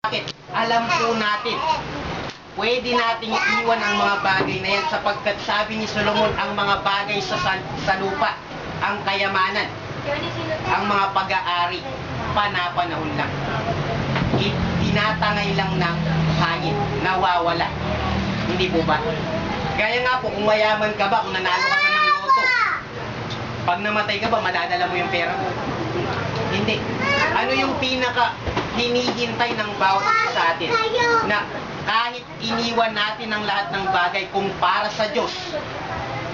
Bakit? Alam po natin, pwede nating iwan ang mga bagay na yan sapagkat sabi ni Solomon, ang mga bagay sa lupa, ang kayamanan, ang mga pag-aari, panapanahon lang. Tinatangay lang ng hangin, nawawala. Hindi po ba? Kaya nga po, kung mayaman ka ba, kung nanalo ka ba ng loto, pag namatay ka ba, madadala mo yung pera mo? Hindi. Ano yung pinaka hinihintay ng bawat isa sa atin? Na kahit iniwan natin ang lahat ng bagay kung para sa Diyos,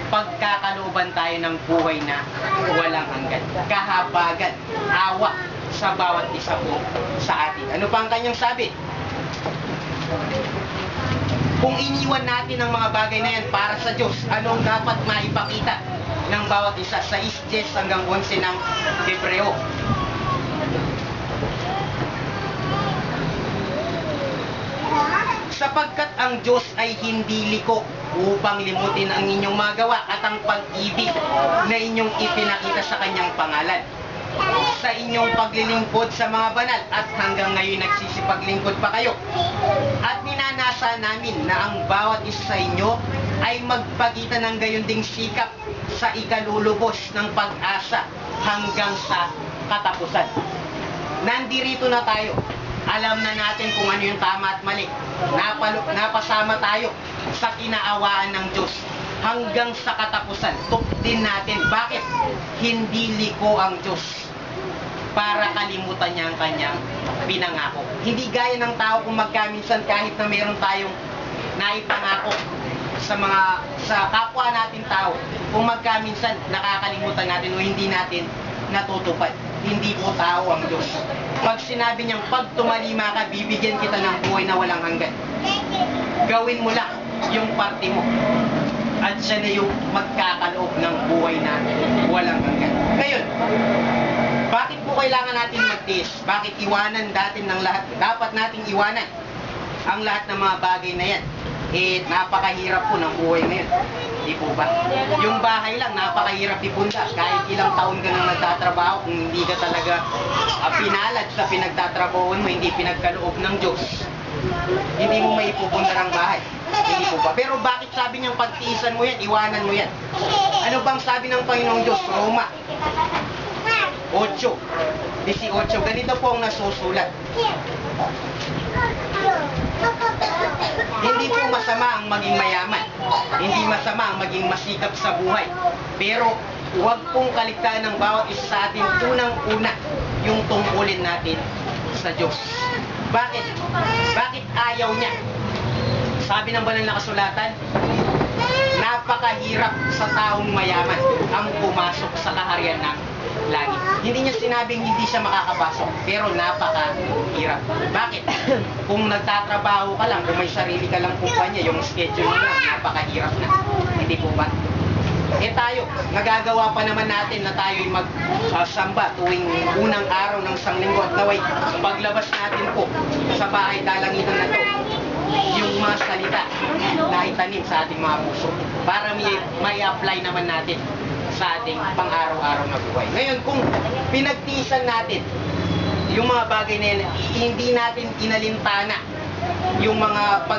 pagkakalooban tayo ng buhay na walang hanggan. Kahabagan, awa sa bawat isa po sa atin. Ano pa ang kanyang sabi? Kung iniwan natin ang mga bagay na yan para sa Diyos, anong dapat maipakita ng bawat isa? 6:10 hanggang 11 ng Hebreo. Sapagkat ang Diyos ay hindi liko upang limutin ang inyong magawa at ang pag-ibig na inyong ipinakita sa kanyang pangalan. Sa inyong paglilingkod sa mga banal at hanggang ngayon nagsisipaglingkod pa kayo. At minanasa namin na ang bawat isa sa inyo ay magpakita ng gayon ding sikap sa ikalulubos ng pag-asa hanggang sa katapusan. Nandirito na tayo. Alam na natin kung ano yung tama at mali. Napasama tayo sa kinaawaan ng Diyos hanggang sa katapusan. Tukdin natin. Bakit? Hindi liko ang Diyos para kalimutan niya ang kanyang pinangako. Hindi gaya ng tao kung magkaminsan kahit na meron tayong naipangako sa kapwa natin tao, kung magkaminsan nakakalimutan natin o hindi natin natutupad. Hindi po tao ang Diyos. Pag sinabi niyang pag tumalima ka, bibigyan kita ng buhay na walang hanggan. Gawin mo lang yung parte mo. At siya na yung magkakaloob ng buhay na walang hanggan. Ngayon, bakit po kailangan natin magtiis? Bakit iwanan natin ng lahat? Dapat nating iwanan ang lahat ng mga bagay na yan. Napakahirap po ng buhay ngayon. Di po ba? Yung bahay lang, napakahirap ipunda. Kahit ilang taon ka nang nagtatrabaho, kung hindi ka talaga pinalad sa pinagtatrabahoan mo, hindi pinagkaloob ng Diyos, hindi mo maipupundar ang bahay. Hindi po ba? Pero bakit sabi niyang pagtiisan mo yan, iwanan mo yan? Ano bang sabi ng Panginoong Diyos? Roma 8:18. Ganito po ang nasusulat. Hindi po masama ang maging mayaman. Hindi masama ang maging masikap sa buhay. Pero huwag pong kaligtaan ng bawat isa sa atin unang-una yung tungkulin natin sa Diyos. Bakit? Bakit ayaw niya? Sabi ng banal na kasulatan, napakahirap sa taong mayaman ang pumasok sa kaharian ng langit. Hindi niya sinabing hindi siya makakapasok, pero napakahirap. Bakit? Kung nagtatrabaho ka lang, kung may sarili ka lang kumpanya, yung schedule mo lang, napakahirap na. Hindi po ba? Tayo, nagagawa pa naman natin na tayo'y magsamba tuwing unang araw ng sanglinggo at naway paglabas natin po sa bahay dalangitan na to, yung mga salita na itanim sa ating mga puso para may apply naman natin sa ating pang-araw-araw na buhay. Ngayon, kung pinagtiisan natin yung mga bagay na yan, hindi natin inalintana yung mga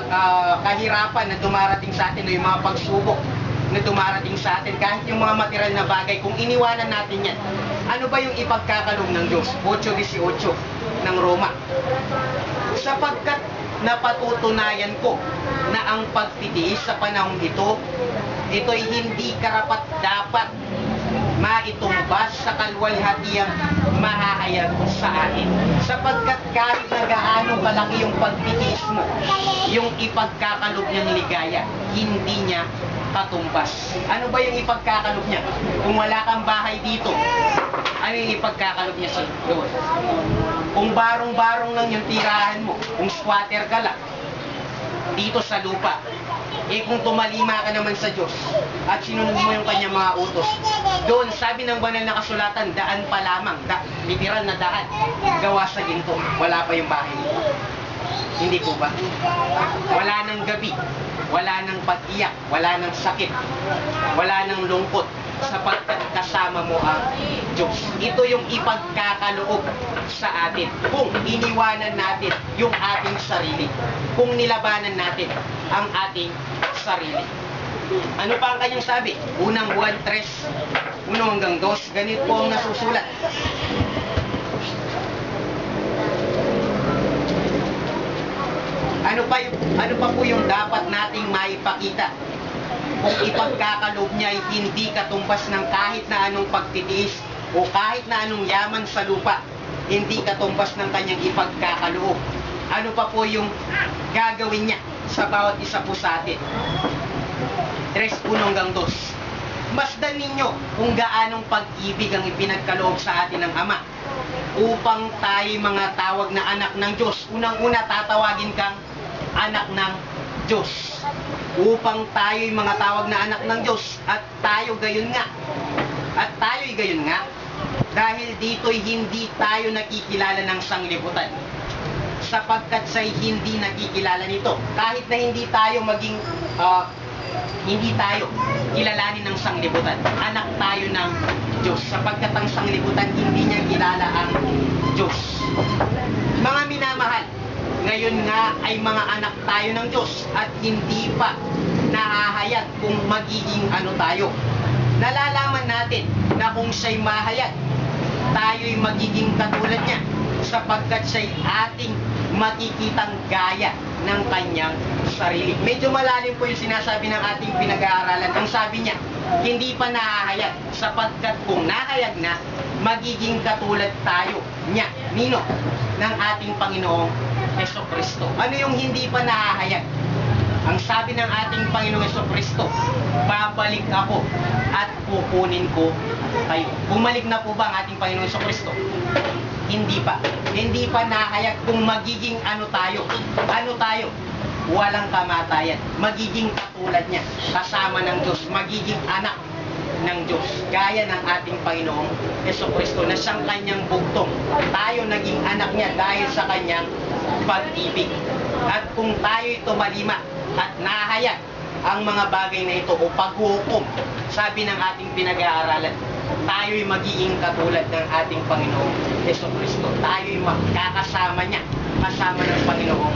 kahirapan na dumarating sa atin o yung mga pagsubok na dumarating sa atin, kahit yung mga material na bagay, kung iniwanan natin yan, ano ba yung ipagkakaloob ng Diyos? 8:18 ng Roma. Sapagkat napatutunayan ko na ang pagtitiis sa panahong ito'y hindi karapat dapat maitumbas sa kalwalhatiang mahahayag sa atin. Sapagkat kahit na gaano kalaki yung pagtitiis mo, yung ipagkakalob niyang ligaya, hindi niya katumbas. Ano ba yung ipagkakalob niya? Kung wala kang bahay dito, ano yung ipagkakalob niya sa doon? Kung barong-barong lang yung tirahan mo, kung squatter ka lang, dito sa lupa, kung tumalima ka naman sa Diyos at sinunod mo yung kanyang mga utos, doon, sabi ng banal na kasulatan, daan pa lamang, literal na daan, gawa sa ginto, wala pa yung bahay nito. Hindi po ba? Wala nang gabi, wala nang pag-iyak, wala nang sakit, wala nang lungkot, sapagkat kasama mo ang Diyos. Ito yung ipagkakaloob sa atin kung iniwanan natin yung ating sarili, kung nilabanan natin ang ating sarili. Ano pa ang kanyang sabi? Unang Juan 3, 1 hanggang 2, ganito po ang nasusulat. Ano pa po yung dapat nating maipakita? Kung ipagkakaloob niya ay hindi katumbas ng kahit na anong pagtitiis o kahit na anong yaman sa lupa, hindi katumbas ng kanyang ipagkakaloob. Ano pa po yung gagawin niya sa bawat isa po sa atin? 3:1 hanggang 2. Masdan ninyo kung gaanong pag-ibig ang ipinagkaloob sa atin ng Ama upang tayo mga tawag na anak ng Diyos. Unang-una, tatawagin kang anak ng Diyos. Upang tayo'y mga tawag na anak ng Diyos. At tayo gayon nga. At tayo'y gayon nga. Dahil dito'y hindi tayo nakikilala ng sanglibutan. Sapagkat siya'y hindi nakikilala nito. Kahit na hindi tayo kilalanin ng sanglibutan. Anak tayo ng Diyos. Sapagkat ang sanglibutan hindi niya kilala ang Diyos. Mga minamahal, ngayon nga ay mga anak tayo ng Diyos at hindi pa nahahayag kung magiging ano tayo. Nalalaman natin na kung siya'y mahayag, tayo'y magiging katulad niya sapagkat siya'y ating makikitang gaya ng kanyang sarili. Medyo malalim po yung sinasabi ng ating pinag-aaralan. Ang sabi niya, hindi pa nahahayag sapagkat kung nahayag na, magiging katulad tayo niya, nino, ng ating Panginoong Jesucristo. Ano yung hindi pa nahahayag? Ang sabi ng ating Panginoong Jesucristo, babalik ako at kukunin ko kayo. Bumalik na po ba ang ating Panginoong Jesucristo? Hindi pa. Hindi pa nahayag kung magiging ano tayo. Ano tayo? Walang kamatayan. Magiging katulad niya. Kasama ng Diyos. Magiging anak ng Diyos. Gaya ng ating Panginoong Jesucristo na siyang kanyang bugtong. Tayo naging anak niya dahil sa kanyang pag-ibig. At kung tayo'y tumalima at nahayag ang mga bagay na ito o paghukom, sabi ng ating pinag-aaralan, tayo'y magiging katulad ng ating Panginoong Jesucristo. Tayo'y makakasama niya, kasama ng Panginoong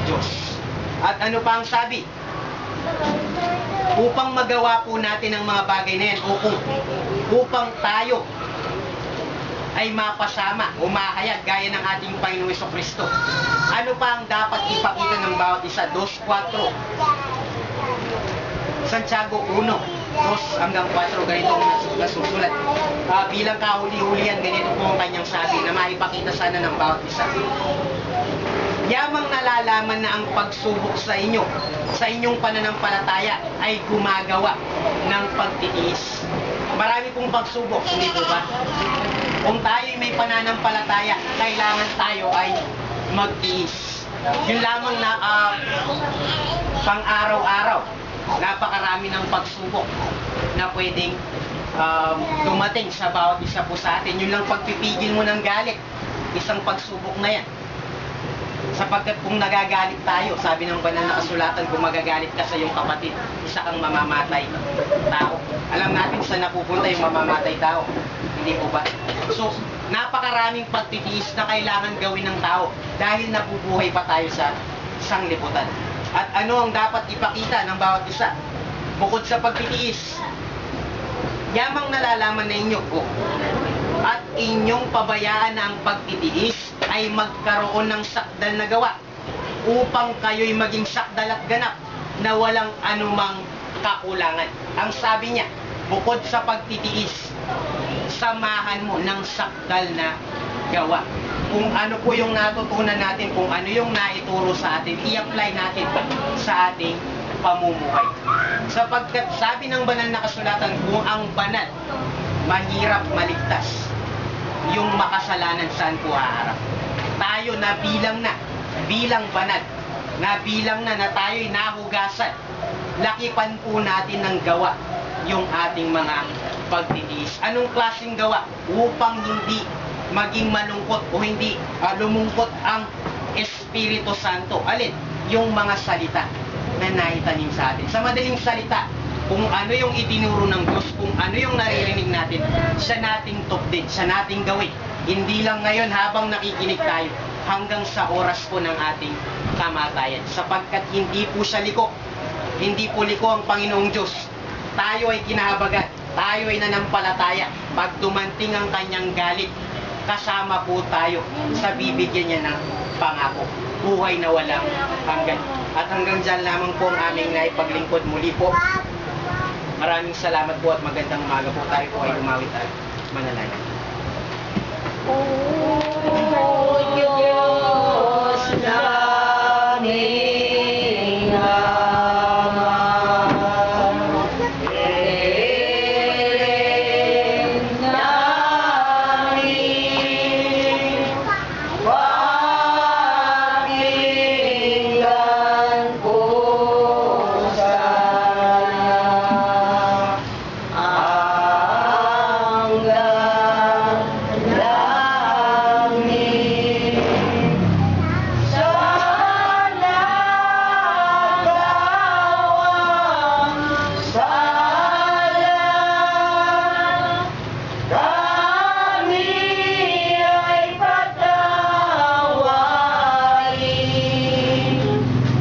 Diyos. At ano pa ang sabi? Upang magawa po natin ang mga bagay na yan, o upang tayo ay mapasama o mahayag gaya ng ating Panginoong Jesucristo. Ano pa ang dapat ipakita ng bawat isa? 2:4. Santiago 1, 2 hanggang 4, ganito ang nasusulat. Bilang kahuli-hulihan, ganito po ang kanyang sabi na maipakita sana ng bawat isa. Yamang nalalaman na ang pagsubok sa inyo, sa inyong pananampalataya ay gumagawa ng pagtitiis. Marami pong pagsubok, hindi po ba? Kung tayo'y may pananampalataya, kailangan tayo ay magtiis. Yun lamang na pang-araw-araw, napakarami ng pagsubok na pwedeng dumating sa bawat isa po sa atin. Yun lang pagpipigil mo ng galit, isang pagsubok na yan. Sapagkat kung nagagalit tayo, sabi ng banal na kasulatan, kung magagalit ka sa iyong kapatid, isa kang mamamatay tao. Alam natin saan napupunta yung mamamatay tao. Hindi po ba? So, napakaraming pagtitiis na kailangan gawin ng tao dahil nabubuhay pa tayo sa sanglibutan. At ano ang dapat ipakita ng bawat isa? Bukod sa pagtitiis, yamang nalalaman na inyo ko at inyong pabayaan na ang pagtitiis ay magkaroon ng sakdal na gawa upang kayo'y maging sakdal at ganap na walang anumang kakulangan. Ang sabi niya, bukod sa pagtitiis, samahan mo ng sakdal na gawa. Kung ano po yung natutunan natin, kung ano yung naituro sa atin, i-apply natin sa ating pamumuhay. Sapagkat sabi ng banal na kasulatan, kung ang banal, mahirap maligtas, yung makasalanan saan po haharap. Tayo na bilang banal, na bilang na tayo'y nahugasan, lakipan po natin ng gawa yung ating mga pagtitiis. Anong klaseng gawa? Upang hindi maging malungkot o hindi lumungkot ang Espiritu Santo. Alin? Yung mga salita na naitanim sa atin. Sa madaling salita, kung ano yung itinuro ng Diyos, kung ano yung naririnig natin, siya nating tupdin, siya nating gawin. Hindi lang ngayon habang nakikinig tayo, hanggang sa oras po ng ating kamatayan. Sapagkat hindi po siya liko. Hindi po liko ang Panginoong Diyos. Tayo ay kinahabagan. Tayo ay nanampalataya. Pag dumanting ang kanyang galit, kasama po tayo sa bibigyan niya ng pangako. Buhay na walang hanggan. At hanggang dyan lamang po ang aming naipaglingkod muli po. Maraming salamat po at magandang umaga po. Tayo po ay umawit at manalangin. Diyos naming Ama, iring namin pakinggan po sana ang dalangin. Sana gawang sala kami ay patawarin at ang kaluluwa ay linisin.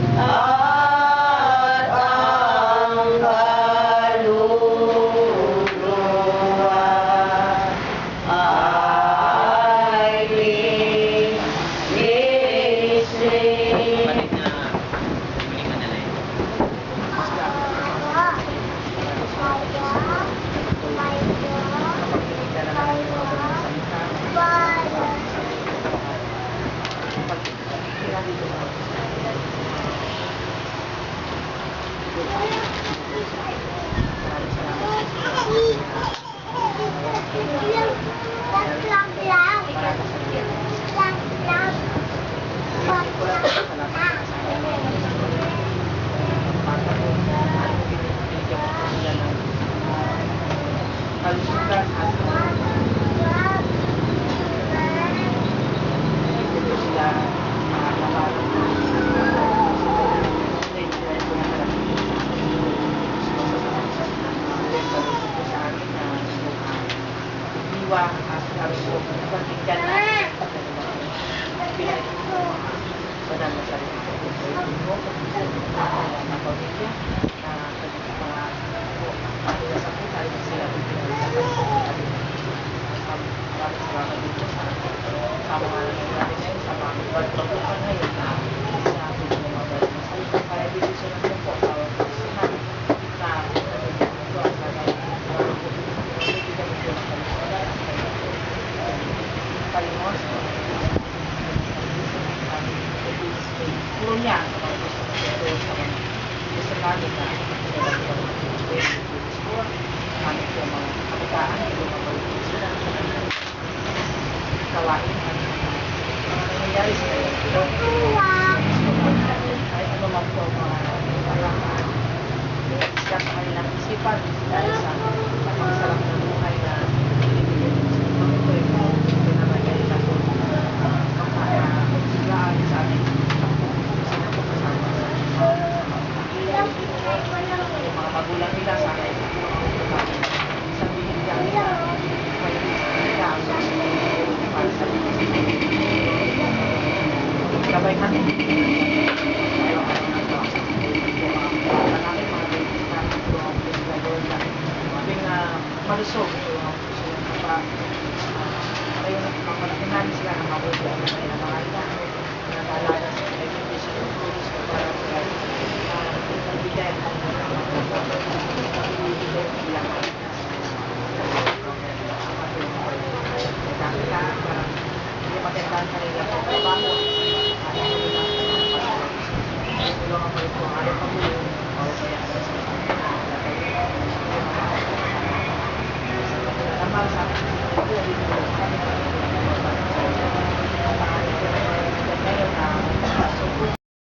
Kapatid na muling manalangin. Kalusugan at sila diwa at kalusog na pagkikyan na banal na sarili ko mo na pamilya na mga sa puta ay sila maraming salamat dito sa mga natin ngayon sa mga pagpagpukan ngayon na sinabi ng mga balik na salita kaya dito siya natin po tawag sa sinabi na nabigyan ito at nagay bibigyan ito ng kalusugan at kalimos puro niya sa mga gusto na pero sa mga gusto namin na kami po mga kapitaan, ito mga balikin sila sa kanilang kawain at mga nangyayari sa kanilang ito. Ay ano man po mga parang sa kanilang isipan dahil sa pagkakasarap ng buhay na ito ay po ito na nangyayari na po magkakasigaan sa ating sila po kasama yung mga magulang nila sa akin sabihin niya nila kaya ang para sa sabay natin ayaw ka na ito mga natin mga babies natin ito ang pinagawin na mabing malusog ito ang puso na pa ayaw na pagpapalakin namin sila ng mabuti